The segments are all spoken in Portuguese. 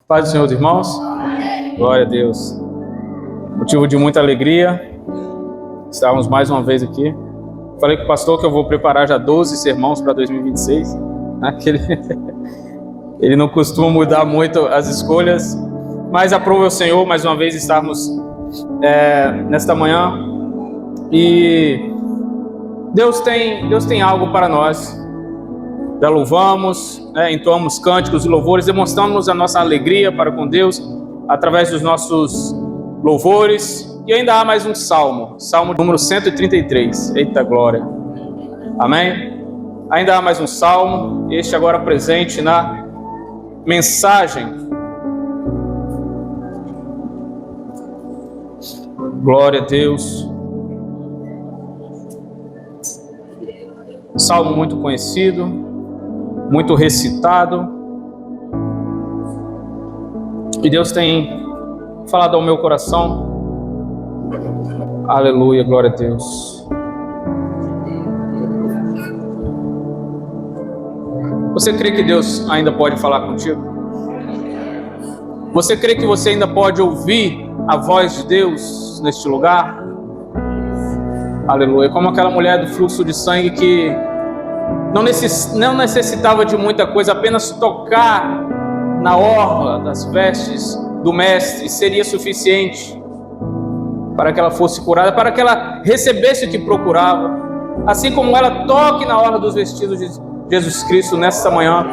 Paz do Senhor, irmãos. Glória a Deus. Motivo de muita alegria. Estávamos mais uma vez aqui. Falei com o pastor que eu vou preparar já 12 sermões para 2026. Ele não costuma mudar muito as escolhas, mas aprove o Senhor mais uma vez estarmos nesta manhã. E Deus tem algo para nós. Já louvamos, entoamos cânticos e louvores, demonstramos a nossa alegria para com Deus através dos nossos louvores. E ainda há mais um salmo número 133. Eita glória! Amém? Ainda há mais um salmo, este agora presente na mensagem. Glória a Deus. Salmo muito conhecido, muito recitado, e Deus tem falado ao meu coração. Aleluia, glória a Deus. Você crê que Deus ainda pode falar contigo? Você crê que você ainda pode ouvir a voz de Deus neste lugar? Aleluia, como aquela mulher do fluxo de sangue que não necessitava de muita coisa, apenas tocar na orla das vestes do mestre seria suficiente para que ela fosse curada, para que ela recebesse o que procurava. Assim como ela toque na orla dos vestidos de Jesus Cristo nesta manhã.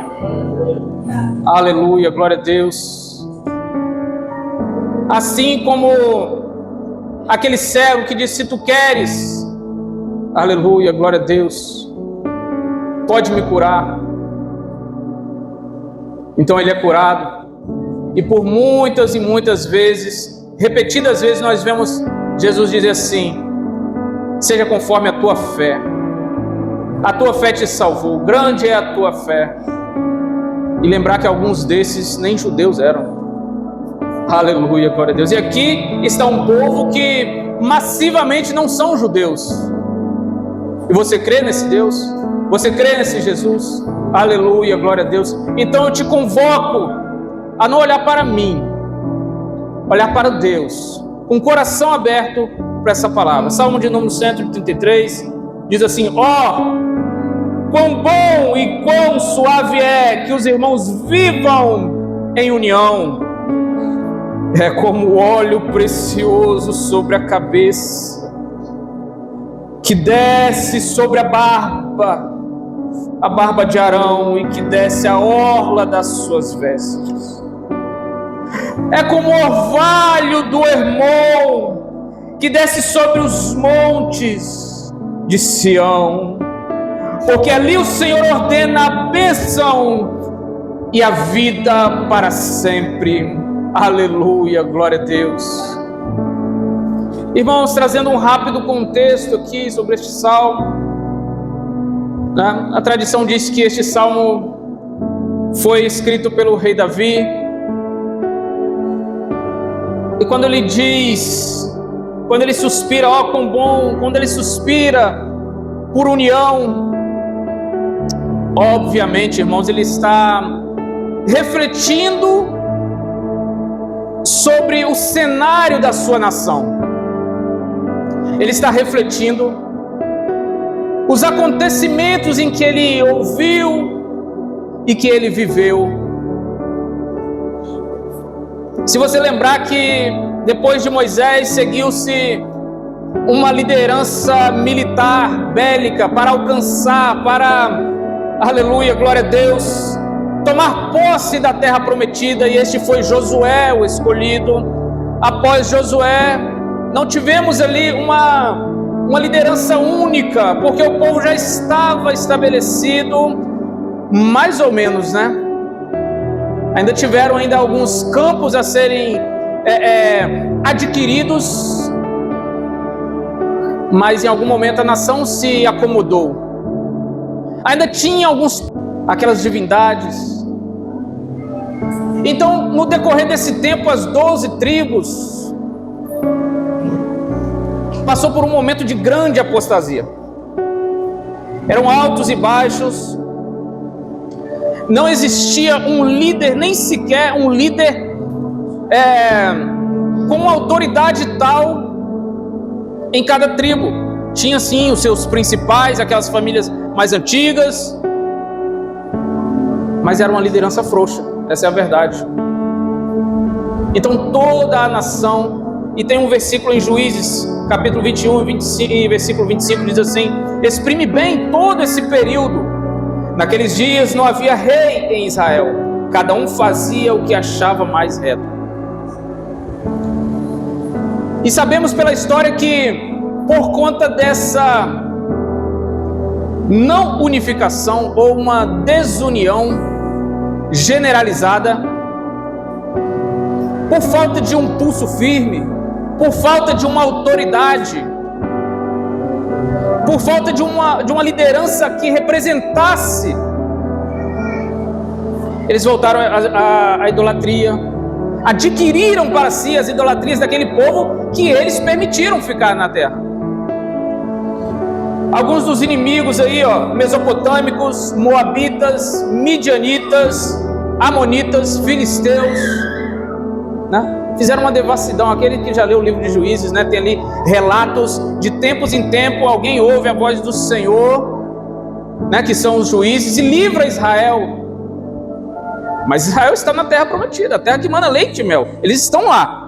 Aleluia, glória a Deus. Assim como aquele cego que disse: se tu queres, aleluia, glória a Deus, pode me curar. Então ele é curado. E por muitas e muitas vezes, repetidas vezes, nós vemos Jesus dizer assim: seja conforme a tua fé. A tua fé te salvou, grande é a tua fé. E lembrar que alguns desses nem judeus eram. Aleluia, glória a Deus. E aqui está um povo que massivamente não são judeus. E você crê nesse Deus? Você crê nesse Jesus? Aleluia, glória a Deus. Então eu te convoco a não olhar para mim, olhar para Deus, com o coração aberto para essa palavra. Salmo de número 133 diz assim: quão bom e quão suave é que os irmãos vivam em união. É como óleo precioso sobre a cabeça, que desce sobre a barba de Arão, e que desce a orla das suas vestes. É como o orvalho do Hermon, que desce sobre os montes de Sião, porque ali o Senhor ordena a bênção e a vida para sempre. Aleluia, glória a Deus. Irmãos, trazendo um rápido contexto aqui sobre este salmo, né? A tradição diz que este salmo foi escrito pelo rei Davi. E quando ele diz, quando ele suspira, quão bom, quando ele suspira por união, obviamente, irmãos, ele está refletindo sobre o cenário da sua nação. Ele está refletindo os acontecimentos em que ele ouviu e que ele viveu. Se você lembrar que depois de Moisés seguiu-se uma liderança militar, bélica, para alcançar, aleluia, glória a Deus, tomar posse da terra prometida, e este foi Josué, o escolhido. Após Josué, não tivemos ali uma liderança única, porque o povo já estava estabelecido, mais ou menos, né? Ainda tiveram alguns campos a serem adquiridos, mas em algum momento a nação se acomodou. Ainda tinha aquelas divindades. Então, no decorrer desse tempo, as 12 tribos passou por um momento de grande apostasia. Eram altos e baixos. Não existia um líder, nem sequer um líder com uma autoridade tal em cada tribo. Tinha sim os seus principais, aquelas famílias mais antigas, mas era uma liderança frouxa, essa é a verdade. Então toda a nação, e tem um versículo em Juízes, capítulo 21 e versículo 25, diz assim: exprime bem todo esse período. Naqueles dias não havia rei em Israel, cada um fazia o que achava mais reto. E sabemos pela história que, por conta dessa não unificação ou uma desunião generalizada, por falta de um pulso firme, por falta de uma autoridade, por falta de uma liderança que representasse, eles voltaram à idolatria, adquiriram para si as idolatrias daquele povo que eles permitiram ficar na terra. Alguns dos inimigos aí, mesopotâmicos, moabitas, midianitas, amonitas, filisteus, né? Fizeram uma devassidão. Aquele que já leu o livro de Juízes, né? Tem ali relatos de tempos em tempo, alguém ouve a voz do Senhor, né? Que são os juízes, e livra Israel. Mas Israel está na terra prometida, a terra que mana leite e mel. Eles estão lá.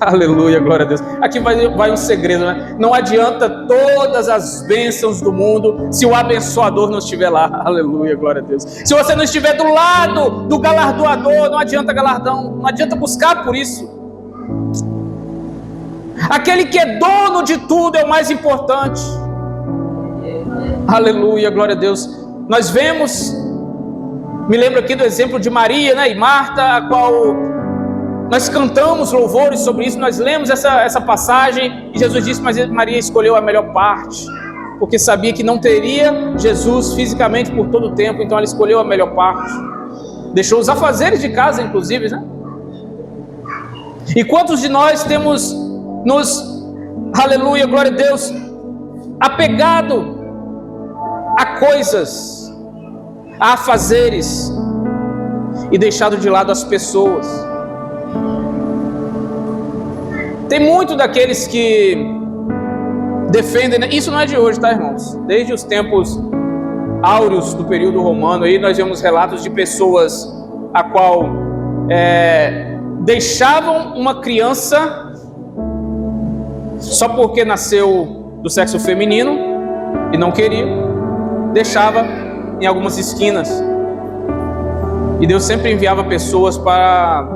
Aleluia, glória a Deus. Aqui vai um segredo, né? Não adianta todas as bênçãos do mundo se o abençoador não estiver lá. Aleluia, glória a Deus. Se você não estiver do lado do galardoador, não adianta galardão, não adianta buscar por isso. Aquele que é dono de tudo é o mais importante. Aleluia, glória a Deus. Nós vemos, me lembro aqui do exemplo de Maria, né, e Marta, a qual nós cantamos louvores sobre isso, nós lemos essa passagem, e Jesus disse, mas Maria escolheu a melhor parte, porque sabia que não teria Jesus fisicamente por todo o tempo, então ela escolheu a melhor parte, deixou os afazeres de casa, inclusive, né? E quantos de nós temos aleluia, glória a Deus, apegado a coisas, a afazeres, e deixado de lado as pessoas? Tem muito daqueles que defendem, né? Isso não é de hoje, tá, irmãos? Desde os tempos áureos do período romano, aí nós vemos relatos de pessoas a qual deixavam uma criança só porque nasceu do sexo feminino e não queria, deixava em algumas esquinas. E Deus sempre enviava pessoas para,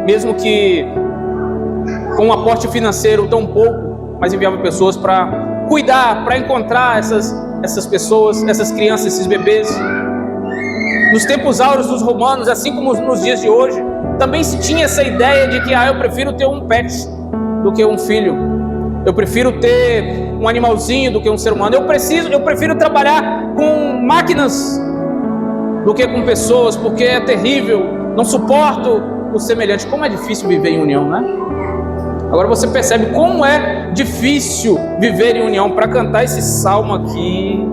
mesmo que com um aporte financeiro tão pouco, mas enviava pessoas para cuidar, para encontrar essas pessoas, essas crianças, esses bebês. Nos tempos áureos dos romanos, assim como nos dias de hoje, também se tinha essa ideia de que eu prefiro ter um pet do que um filho, eu prefiro ter um animalzinho do que um ser humano, eu prefiro trabalhar com máquinas do que com pessoas, porque é terrível, não suporto o semelhante. Como é difícil viver em união, né? Agora você percebe como é difícil viver em união. Para cantar esse salmo aqui,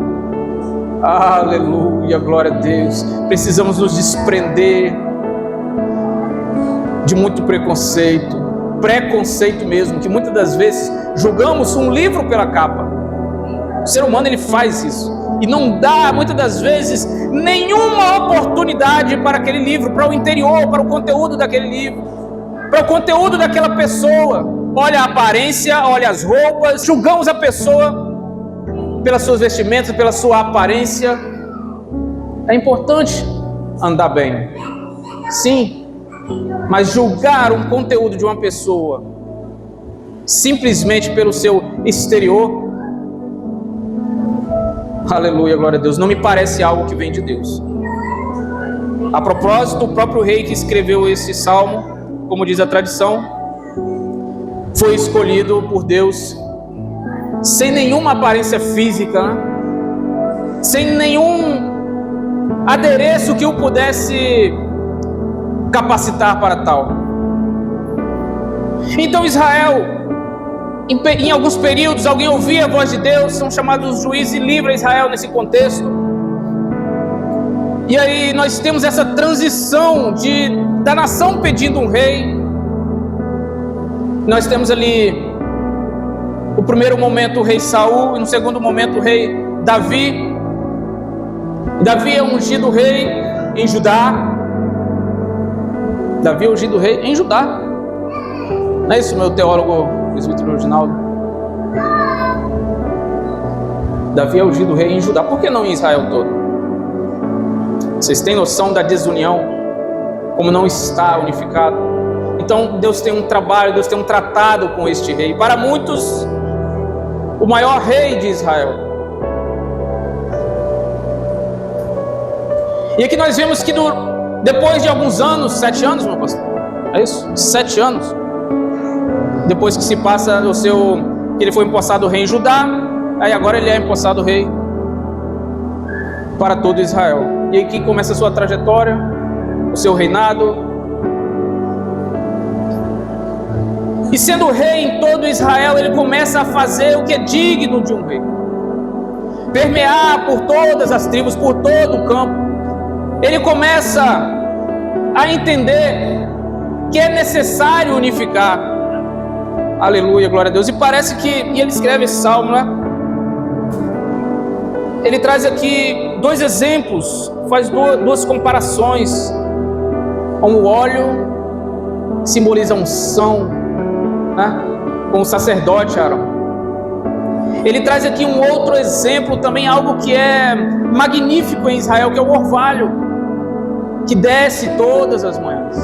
aleluia, glória a Deus, precisamos nos desprender de muito preconceito mesmo, que muitas das vezes julgamos um livro pela capa. O ser humano, ele faz isso, e não dá muitas das vezes nenhuma oportunidade para aquele livro, para o interior, para o conteúdo daquele livro, para o conteúdo daquela pessoa. Olha a aparência, olha as roupas, julgamos a pessoa pelas suas vestimentas, pela sua aparência. É importante andar bem, sim, mas julgar um conteúdo de uma pessoa simplesmente pelo seu exterior, aleluia, glória a Deus, não me parece algo que vem de Deus. A propósito, o próprio rei que escreveu esse salmo, como diz a tradição, foi escolhido por Deus sem nenhuma aparência física, né? Sem nenhum adereço que o pudesse capacitar para tal. Então Israel, em alguns períodos, alguém ouvia a voz de Deus, são chamados juízes, e livra Israel nesse contexto. E aí nós temos essa transição da nação pedindo um rei, Nós temos ali o primeiro momento o rei Saul, e no segundo momento o rei Davi. Davi é ungido rei em Judá. Davi é ungido rei em Judá. Não é isso, meu teólogo presbítero original? Davi é ungido rei em Judá. Por que não em Israel todo? Vocês têm noção da desunião? Como não está unificado? Então Deus tem um trabalho, Deus tem um tratado com este rei. Para muitos, o maior rei de Israel. E aqui nós vemos que depois de alguns anos, 7 anos, meu pastor, é isso? 7 anos, depois que se passa que ele foi empossado rei em Judá, aí agora ele é empossado rei para todo Israel. E aqui começa a sua trajetória, o seu reinado. E sendo rei em todo Israel, ele começa a fazer o que é digno de um rei. Permear por todas as tribos, por todo o campo. Ele começa a entender que é necessário unificar. Aleluia, glória a Deus. E parece que, e ele escreve esse salmo, né? Ele traz aqui 2 exemplos, faz 2 comparações. O óleo simboliza a unção, né? Com o sacerdote Arão. Ele traz aqui um outro exemplo também, algo que é magnífico em Israel, que é o orvalho, que desce todas as manhãs.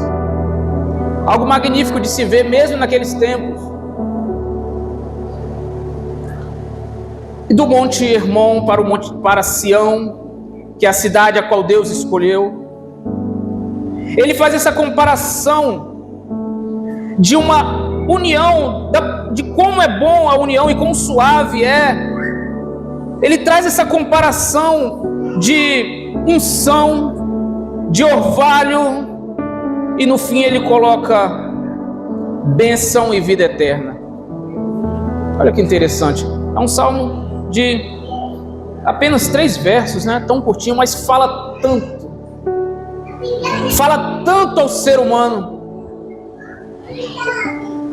Algo magnífico de se ver mesmo naqueles tempos. E do Monte Hermon para Sião, que é a cidade a qual Deus escolheu. Ele faz essa comparação de uma união, de como é bom a união e quão suave é. Ele traz essa comparação de unção, de orvalho, e no fim ele coloca bênção e vida eterna. Olha que interessante. É um salmo de apenas 3 versos, né? Tão curtinho, mas fala tanto. Fala tanto ao ser humano.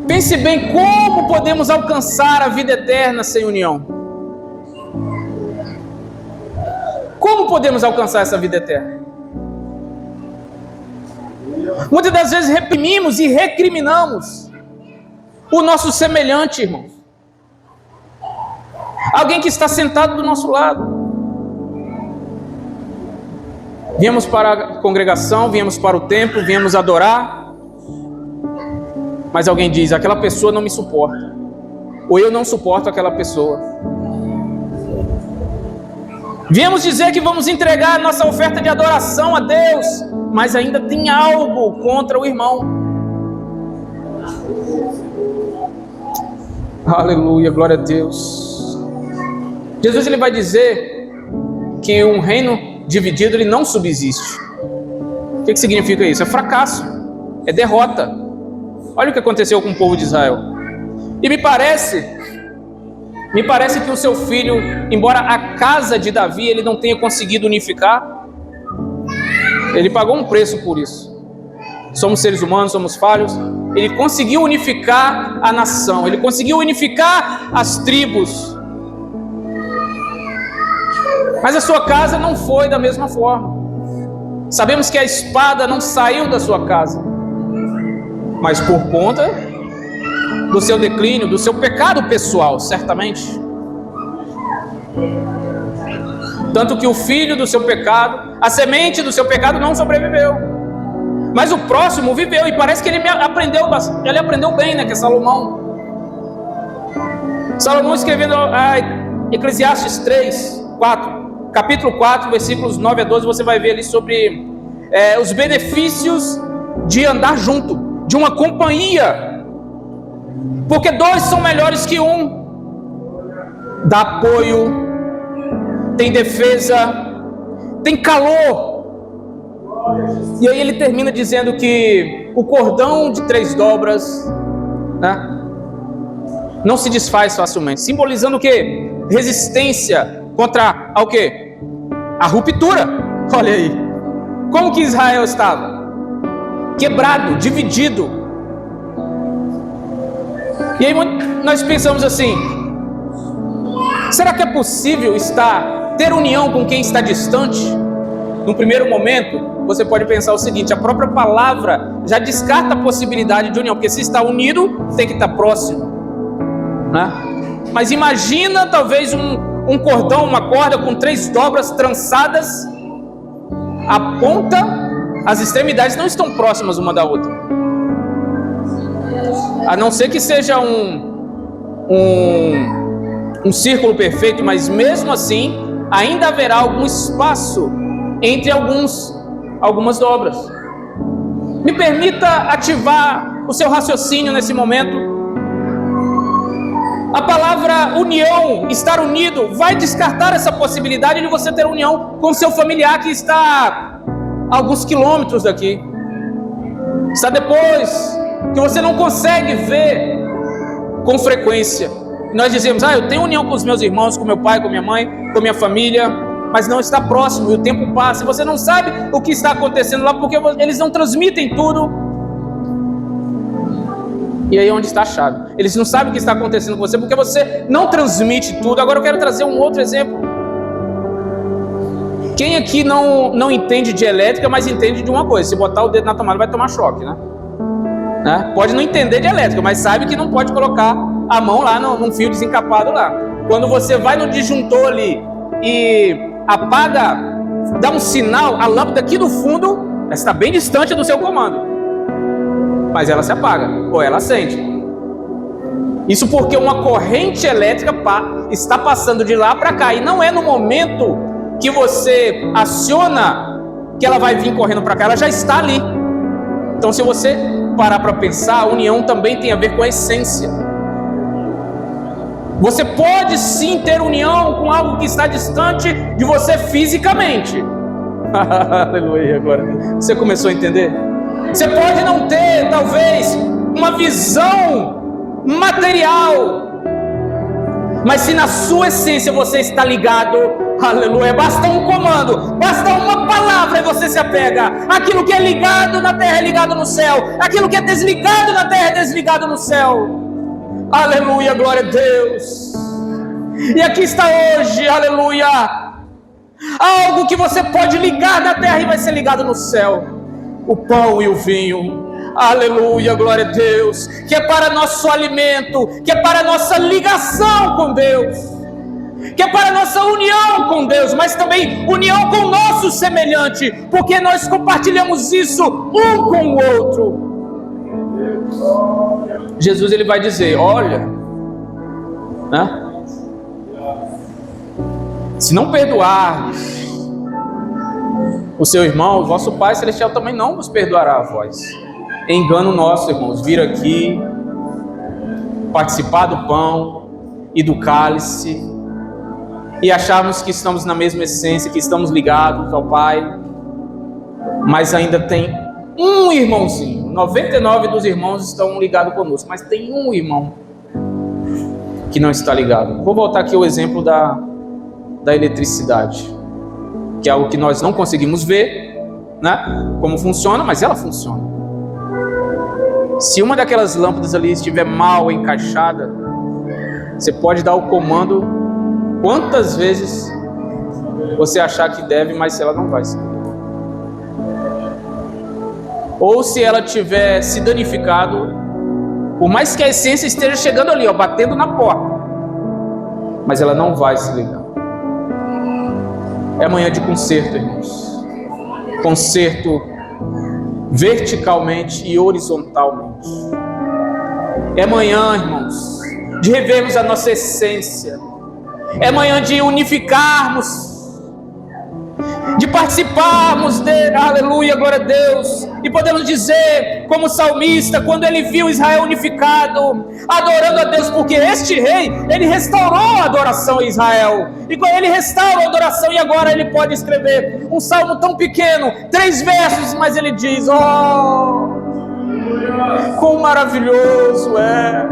Pense bem, como podemos alcançar a vida eterna sem união? Como podemos alcançar essa vida eterna? Muitas das vezes reprimimos e recriminamos o nosso semelhante, irmão. Alguém que está sentado do nosso lado. Viemos para a congregação, viemos para o templo, viemos adorar. Mas alguém diz, aquela pessoa não me suporta. Ou eu não suporto aquela pessoa. Viemos dizer que vamos entregar a nossa oferta de adoração a Deus, mas ainda tem algo contra o irmão. Aleluia, glória a Deus. Jesus ele vai dizer que um reino dividido ele não subsiste. O que significa isso? É fracasso, é derrota. Olha o que aconteceu com o povo de Israel. E me parece que o seu filho, embora a casa de Davi ele não tenha conseguido unificar, ele pagou um preço por isso. Somos seres humanos, somos falhos. Ele conseguiu unificar a nação, ele conseguiu unificar as tribos. Mas a sua casa não foi da mesma forma. Sabemos que a espada não saiu da sua casa, mas por conta do seu declínio, do seu pecado pessoal, certamente. Tanto que o filho do seu pecado, a semente do seu pecado não sobreviveu, mas o próximo viveu, e parece que ele aprendeu bem, né, que é Salomão. Salomão escrevendo Eclesiastes 4, capítulo 4, versículos 9 a 12, você vai ver ali sobre os benefícios de andar junto, de uma companhia, porque 2 são melhores que um. Dá apoio, tem defesa, tem calor. E aí ele termina dizendo que o cordão de 3 dobras, né, não se desfaz facilmente, simbolizando o quê? Resistência contra o quê? A ruptura. Olha aí, como que Israel estava? Quebrado, dividido. E aí nós pensamos assim: será que é possível ter união com quem está distante? No primeiro momento, você pode pensar o seguinte: a própria palavra já descarta a possibilidade de união, porque se está unido, tem que estar próximo, né? Mas imagina talvez um cordão, uma corda com 3 dobras trançadas, a ponta, as extremidades não estão próximas uma da outra, a não ser que seja um círculo perfeito, mas mesmo assim ainda haverá algum espaço entre algumas dobras. Me permita ativar o seu raciocínio nesse momento. A palavra união, estar unido, vai descartar essa possibilidade de você ter união com seu familiar que está a alguns quilômetros daqui, está depois, que você não consegue ver com frequência. Nós dizemos: eu tenho união com os meus irmãos, com meu pai, com minha mãe, com minha família, mas não está próximo, e o tempo passa, e você não sabe o que está acontecendo lá, porque eles não transmitem tudo. E aí é onde está a chave. Eles não sabem o que está acontecendo com você, porque você não transmite tudo. Agora eu quero trazer um outro exemplo. Quem aqui não entende de elétrica, mas entende de uma coisa: se botar o dedo na tomada vai tomar choque, né? Pode não entender de elétrica, mas sabe que não pode colocar a mão lá num fio desencapado lá. Quando você vai no disjuntor ali e apaga, dá um sinal, a lâmpada aqui do fundo está bem distante do seu comando, mas ela se apaga, ou ela acende. Isso porque uma corrente elétrica está passando de lá para cá, e não é no momento que você aciona que ela vai vir correndo para cá, ela já está ali. Então, se você parar para pensar, a união também tem a ver com a essência. Você pode sim ter união com algo que está distante de você fisicamente. Aleluia, glória a Deus. Você começou a entender? Você pode não ter, talvez, uma visão material, mas se na sua essência você está ligado, aleluia, basta um comando, basta uma palavra e você se apega. Aquilo que é ligado na terra é ligado no céu, aquilo que é desligado na terra é desligado no céu. Aleluia, glória a Deus. E aqui está hoje, aleluia, algo que você pode ligar na terra e vai ser ligado no céu: o pão e o vinho. Aleluia, glória a Deus, que é para nosso alimento, que é para nossa ligação com Deus, que é para nossa união com Deus, mas também união com o nosso semelhante, porque nós compartilhamos isso um com o outro. Jesus, ele vai dizer: olha, se não perdoardes o seu irmão, o vosso Pai Celestial também não vos perdoará a vós. É engano nosso, irmãos, vir aqui, participar do pão e do cálice e acharmos que estamos na mesma essência, que estamos ligados ao Pai, mas ainda tem um irmãozinho. 99 dos irmãos estão ligados conosco, mas tem um irmão que não está ligado. Vou voltar aqui ao exemplo da eletricidade, que é algo que nós não conseguimos ver, como funciona, mas ela funciona. Se uma daquelas lâmpadas ali estiver mal encaixada, você pode dar o comando quantas vezes você achar que deve, mas ela não vai ser. Ou se ela tiver se danificado, por mais que a essência esteja chegando ali, batendo na porta, mas ela não vai se ligar. É manhã de conserto, irmãos. Conserto verticalmente e horizontalmente. É manhã, irmãos, de revermos a nossa essência. É manhã de unificarmos, de participarmos aleluia, glória a Deus, e podemos dizer, como salmista, quando ele viu Israel unificado, adorando a Deus, porque este rei, ele restaurou a adoração a Israel, e quando ele restaura a adoração, e agora ele pode escrever um salmo tão pequeno, 3 versos, mas ele diz: quão maravilhoso é,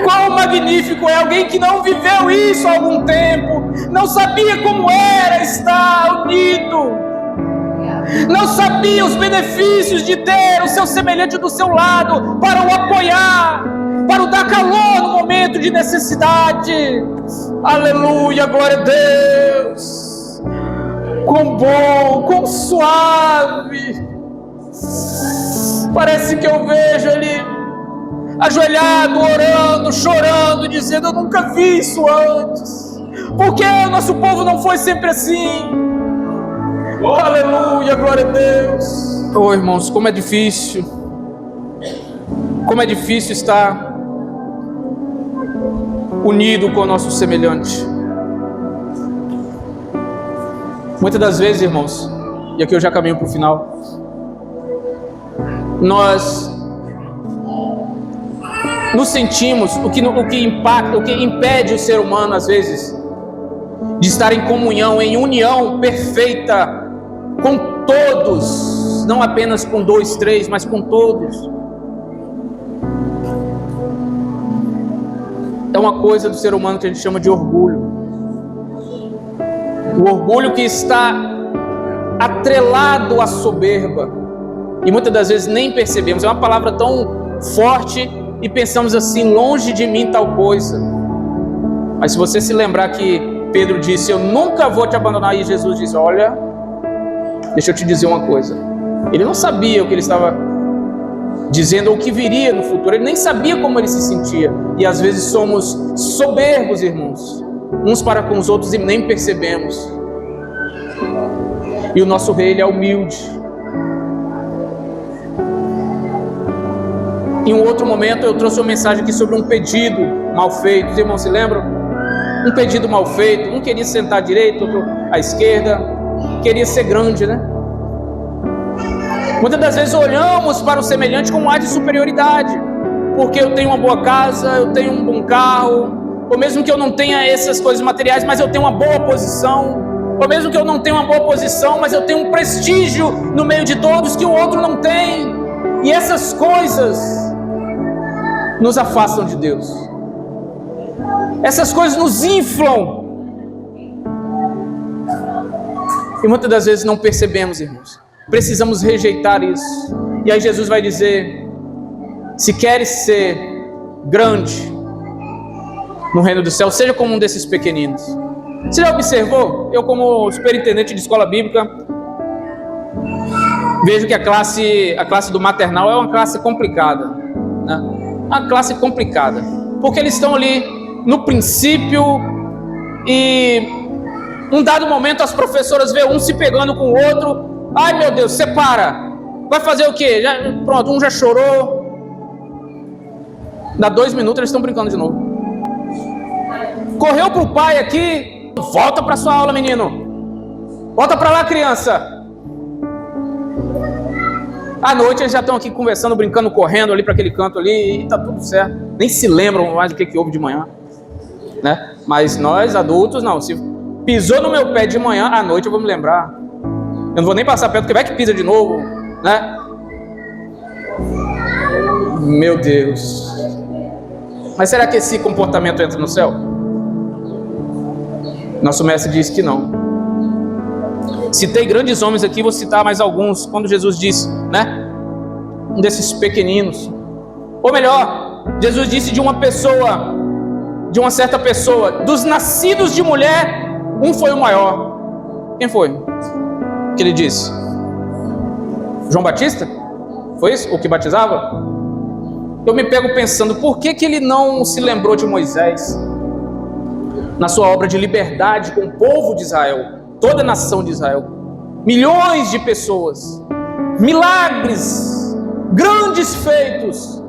quão magnífico é. Alguém que não viveu isso há algum tempo, não sabia como era estar unido, não sabia os benefícios de ter o seu semelhante do seu lado, para o apoiar, para o dar calor no momento de necessidade. Aleluia, glória a Deus. Quão bom, quão suave. Parece que eu vejo ele ajoelhado, orando, chorando, dizendo: eu nunca vi isso antes. Por que o nosso povo não foi sempre assim? Aleluia, glória a Deus. Oh, irmãos, como é difícil. Como é difícil estar unido com o nosso semelhante. Muitas das vezes, irmãos, e aqui eu já caminho para o final, nós nos sentimos, o que impacta, o que impede o ser humano às vezes de estar em comunhão, em união perfeita com todos, não apenas com 2, 3, mas com todos. É uma coisa do ser humano que a gente chama de orgulho. O orgulho que está atrelado à soberba. E muitas das vezes nem percebemos. É uma palavra tão forte e pensamos assim: longe de mim tal coisa. Mas se você se lembrar que Pedro disse: eu nunca vou te abandonar, e Jesus disse: olha, deixa eu te dizer uma coisa. Ele não sabia o que ele estava dizendo ou o que viria no futuro. Ele nem sabia como ele se sentia. E às vezes somos soberbos, irmãos, uns para com os outros, e nem percebemos. E o nosso rei, ele é humilde. Em um outro momento eu trouxe uma mensagem aqui sobre um pedido mal feito. Os irmãos se lembram? Um pedido mal feito. Um queria sentar à direita, outro à esquerda. Queria ser grande, né? Muitas das vezes olhamos para o semelhante com um ar de superioridade, porque eu tenho uma boa casa, eu tenho um bom carro, ou mesmo que eu não tenha essas coisas materiais, mas eu tenho uma boa posição, ou mesmo que eu não tenha uma boa posição, mas eu tenho um prestígio no meio de todos que o outro não tem. E essas coisas nos afastam de Deus. Essas coisas nos inflam. E muitas das vezes não percebemos, irmãos. Precisamos rejeitar isso. E aí Jesus vai dizer: se queres ser grande no reino do céu, seja como um desses pequeninos. Você já observou? Eu, como superintendente de escola bíblica, vejo que a classe do maternal é uma classe complicada, né? Uma classe complicada, porque eles estão ali no princípio e num dado momento as professoras vê um se pegando com o outro. Ai meu Deus, separa. Vai fazer o quê? Pronto, um já chorou. Dá 2 minutos eles estão brincando de novo. Correu pro pai aqui. Volta para sua aula, menino. Volta para lá, criança. À noite eles já estão aqui conversando, brincando, correndo ali para aquele canto ali, e tá tudo certo. Nem se lembram mais do que houve de manhã, né? Mas nós adultos não. Se pisou no meu pé de manhã, à noite eu vou me lembrar. Eu não vou nem passar perto, porque vai que pisa de novo, né? Meu Deus. Mas será que esse comportamento entra no céu? Nosso mestre diz que não. Citei grandes homens aqui, vou citar mais alguns. Quando Jesus disse, né? Um desses pequeninos. Ou melhor, Jesus disse de uma pessoa, de uma certa pessoa, dos nascidos de mulher, um foi o maior. Quem foi? Que ele disse? João Batista? Foi isso? O que batizava? Eu me pego pensando, por que ele não se lembrou de Moisés? Na sua obra de liberdade com o povo de Israel, toda a nação de Israel, milhões de pessoas, milagres, grandes feitos.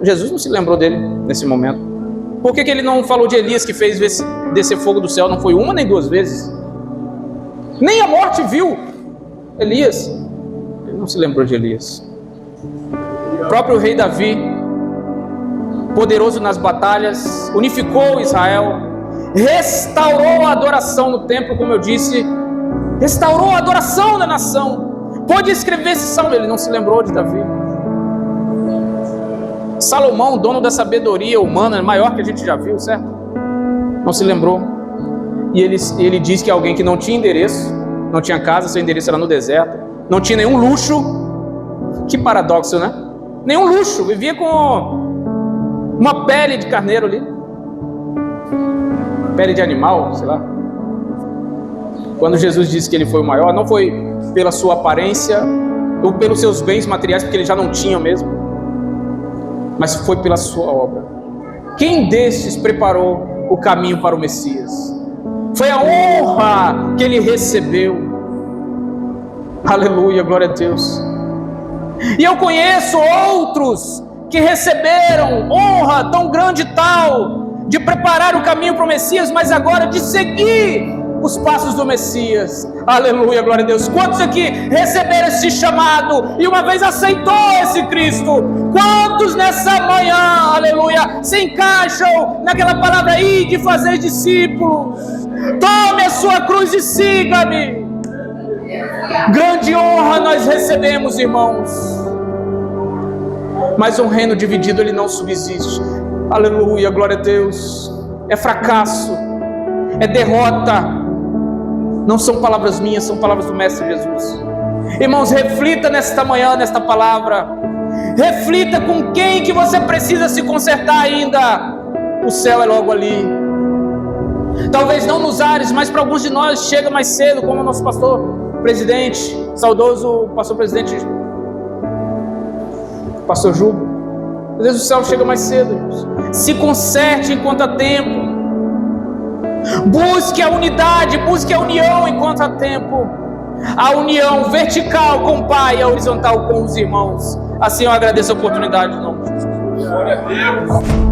Jesus não se lembrou dele nesse momento. Por que ele não falou de Elias, que fez descer fogo do céu? Não foi 1 nem 2 vezes. Nem a morte viu Elias. Ele não se lembrou de Elias. O próprio rei Davi, poderoso nas batalhas, unificou Israel, restaurou a adoração no templo, como eu disse, restaurou a adoração da nação. Pôde escrever esse salmo, ele não se lembrou de Davi. Salomão, dono da sabedoria humana, maior que a gente já viu, certo? Não se lembrou. E ele diz que alguém que não tinha endereço, não tinha casa, seu endereço era no deserto, não tinha nenhum luxo. Que paradoxo, né? Nenhum luxo, vivia com uma pele de carneiro ali, pele de animal, sei lá. Quando Jesus disse que ele foi o maior, não foi pela sua aparência ou pelos seus bens materiais, porque ele já não tinha mesmo, mas foi pela sua obra. Quem destes preparou o caminho para o Messias? Foi a honra que ele recebeu. Aleluia, glória a Deus. E eu conheço outros que receberam honra tão grande e tal, de preparar o caminho para o Messias, mas agora de seguir os passos do Messias. Aleluia, glória a Deus. Quantos aqui receberam esse chamado e uma vez aceitou esse Cristo? Quantos nessa manhã, aleluia, se encaixam naquela palavra aí de fazer discípulos? Tome a sua cruz e siga-me. Grande honra nós recebemos, irmãos. Mas um reino dividido, ele não subsiste. Aleluia, glória a Deus. É fracasso, é derrota. Não são palavras minhas, são palavras do Mestre Jesus. Irmãos, reflita nesta manhã, nesta palavra. Reflita com quem que você precisa se consertar ainda. O céu é logo ali. Talvez não nos ares, mas para alguns de nós chega mais cedo, como o nosso pastor presidente, saudoso pastor presidente, pastor Juba. Às vezes o céu chega mais cedo, irmãos. Se conserte enquanto há tempo. Busque a unidade, busque a união enquanto há tempo. A união vertical com o Pai e a horizontal com os irmãos. Assim eu agradeço a oportunidade. Glória a Deus.